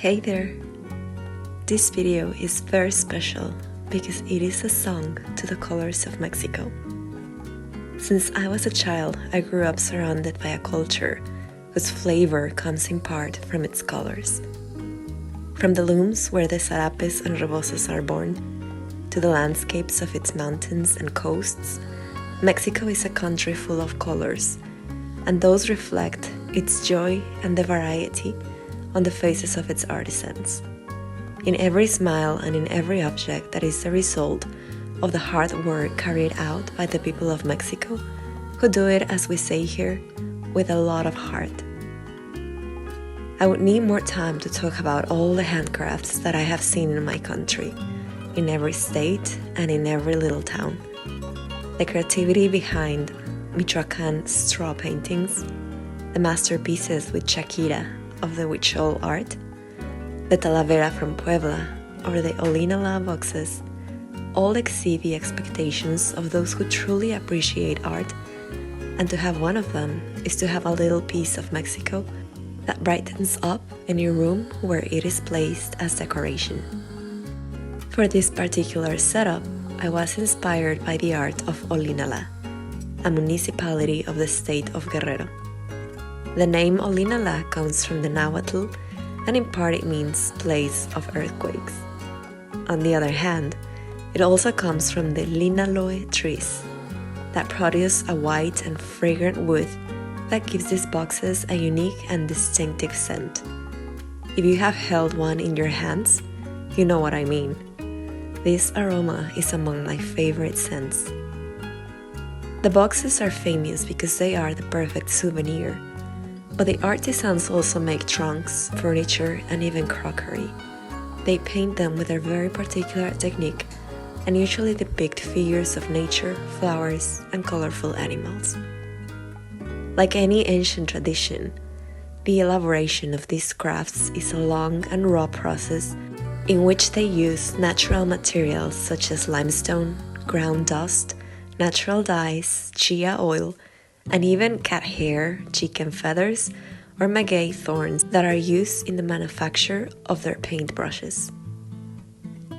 Hey there! This video is very special because it is a song to the colors of Mexico. Since I was a child, I grew up surrounded by a culture whose flavor comes in part from its colors. From the looms where the zarapes and reboses are born, to the landscapes of its mountains and coasts, Mexico is a country full of colors, and those reflect its joy and the variety on the faces of its artisans. In every smile and in every object that is the result of the hard work carried out by the people of Mexico, who do it, as we say here, with a lot of heart. I would need more time to talk about all the handcrafts that I have seen in my country, in every state and in every little town. The creativity behind Michoacan straw paintings, the masterpieces with Shakira of the Huichol art, the Talavera from Puebla, or the Olinala boxes, all exceed the expectations of those who truly appreciate art, and to have one of them is to have a little piece of Mexico that brightens up any room where it is placed as decoration. For this particular setup, I was inspired by the art of Olinala, a municipality of the state of Guerrero. The name Olinala comes from the Nahuatl, and in part it means place of earthquakes. On the other hand, it also comes from the linaloe trees that produce a white and fragrant wood that gives these boxes a unique and distinctive scent. If you have held one in your hands, you know what I mean. This aroma is among my favorite scents. The boxes are famous because they are the perfect souvenir, but the artisans also make trunks, furniture, and even crockery. They paint them with their very particular technique and usually depict figures of nature, flowers, and colorful animals. Like any ancient tradition, the elaboration of these crafts is a long and raw process in which they use natural materials such as limestone, ground dust, natural dyes, chia oil, and even cat hair, chicken feathers, or maguey thorns that are used in the manufacture of their paintbrushes.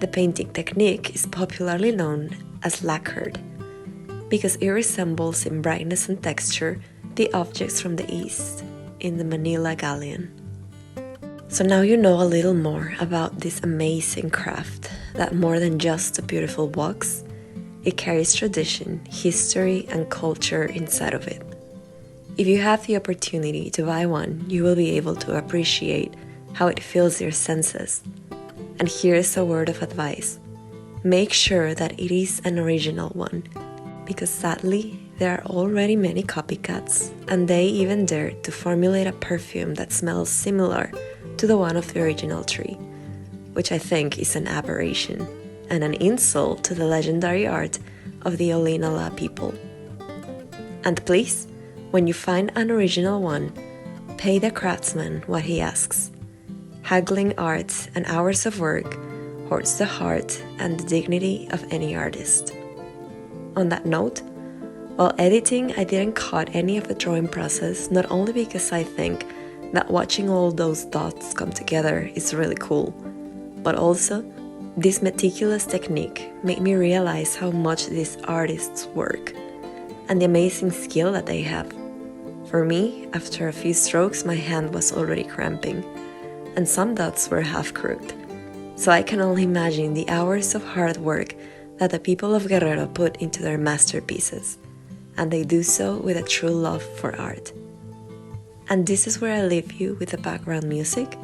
The painting technique is popularly known as lacquered because it resembles in brightness and texture the objects from the East in the Manila galleon. So now you know a little more about this amazing craft that more than just a beautiful box, it carries tradition, history, and culture inside of it. If you have the opportunity to buy one, you will be able to appreciate how it fills your senses. And here's a word of advice. Make sure that it is an original one, because sadly, there are already many copycats, and they even dare to formulate a perfume that smells similar to the one of the original tree, which I think is an aberration and an insult to the legendary art of the Olinala people. And please, when you find an original one, pay the craftsman what he asks. Haggling art and hours of work hurts the heart and the dignity of any artist. On that note, while editing, I didn't cut any of the drawing process, not only because I think that watching all those dots come together is really cool, but also this meticulous technique made me realize how much these artists work and the amazing skill that they have. For me, after a few strokes, my hand was already cramping, and some dots were half crooked. So I can only imagine the hours of hard work that the people of Guerrero put into their masterpieces, and they do so with a true love for art. And this is where I leave you with the background music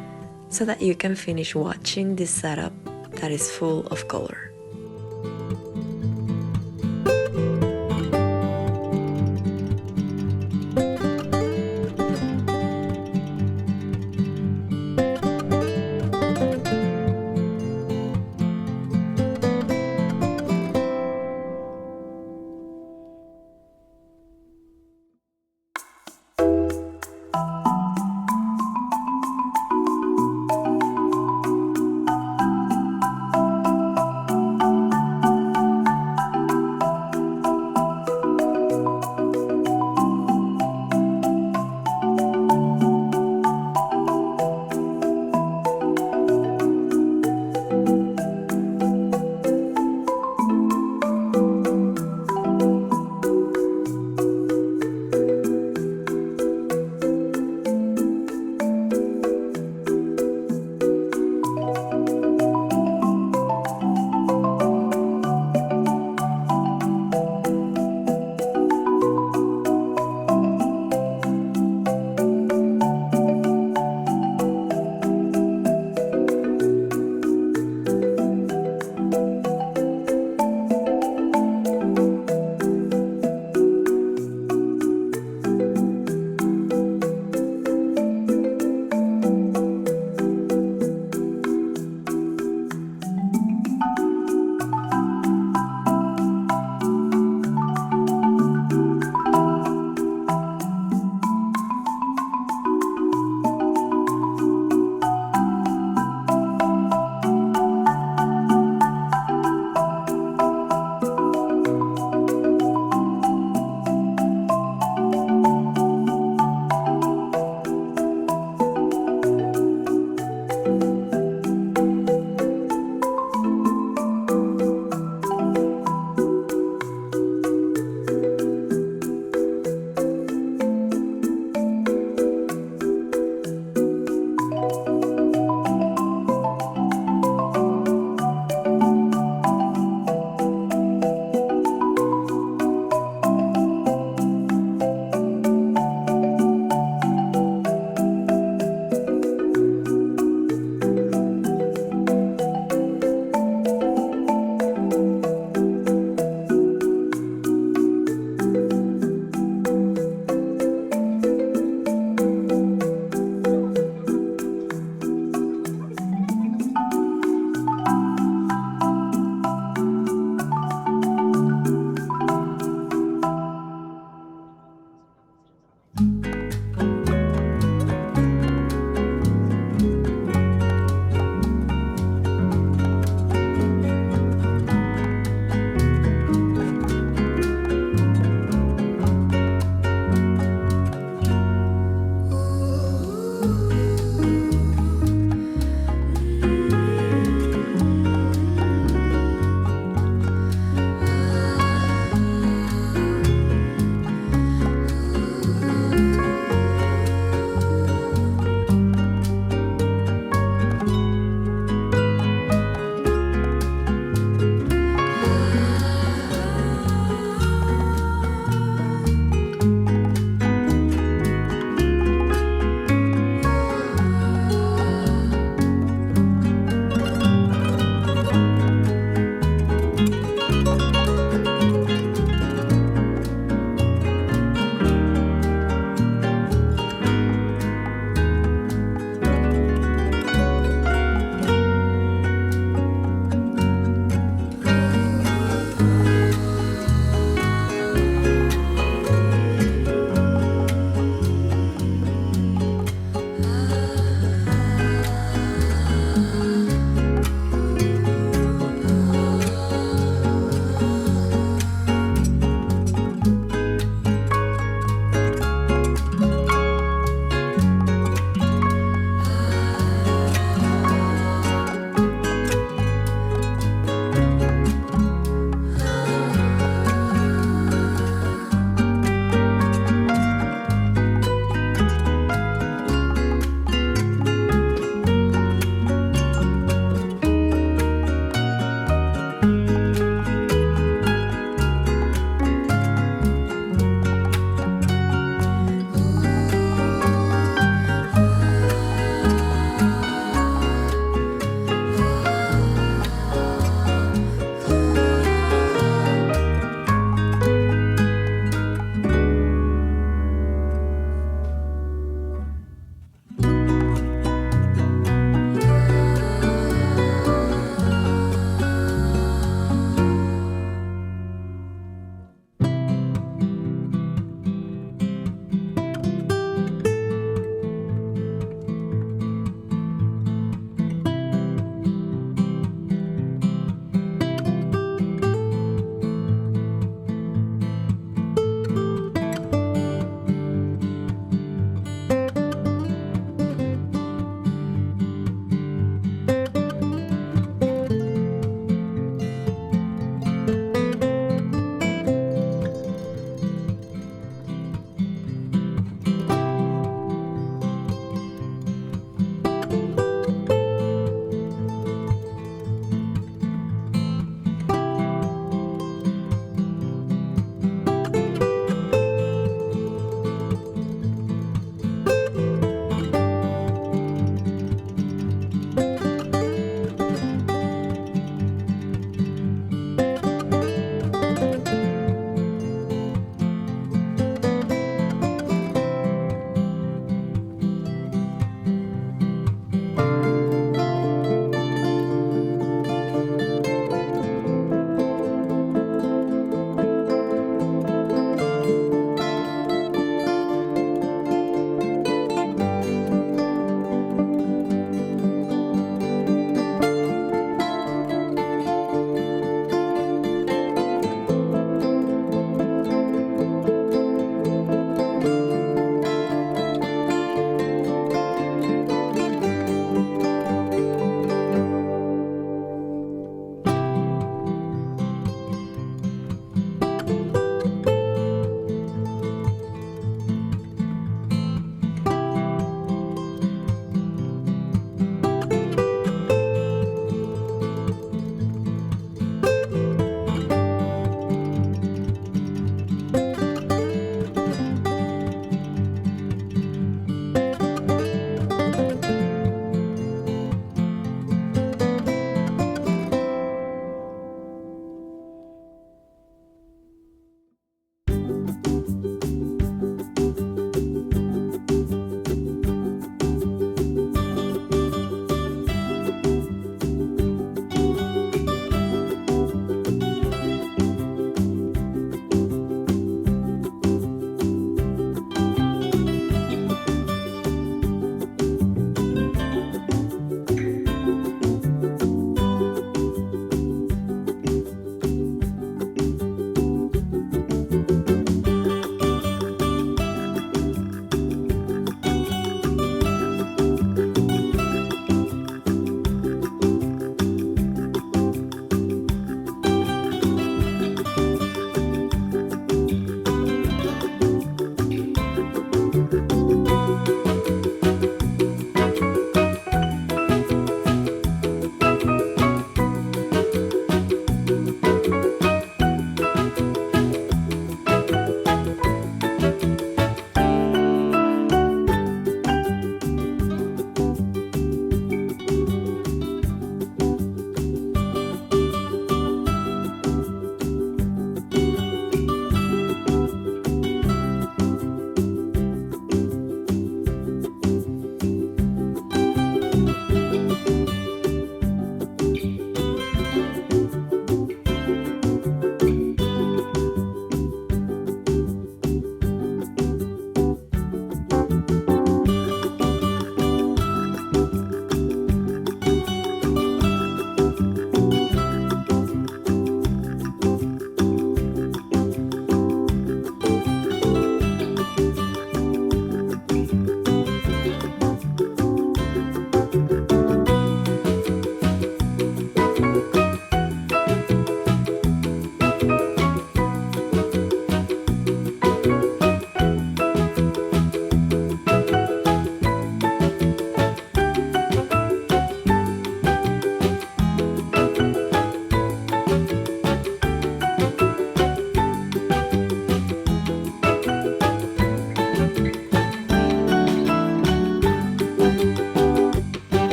so that you can finish watching this setup that is full of color.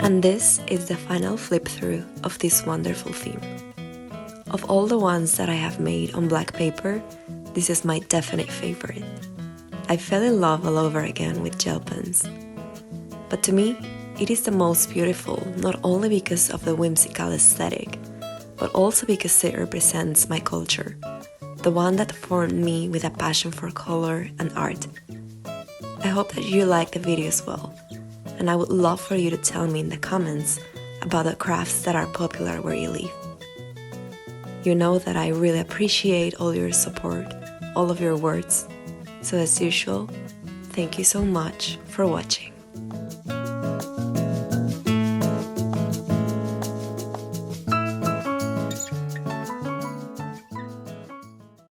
And this is the final flip through of this wonderful theme. Of all the ones that I have made on black paper, this is my definite favorite. I fell in love all over again with gel pens. But to me, it is the most beautiful not only because of the whimsical aesthetic, but also because it represents my culture, the one that formed me with a passion for color and art. I hope that you like the video as well, and I would love for you to tell me in the comments about the crafts that are popular where you live. You know that I really appreciate all your support, all of your words. So as usual, thank you so much for watching.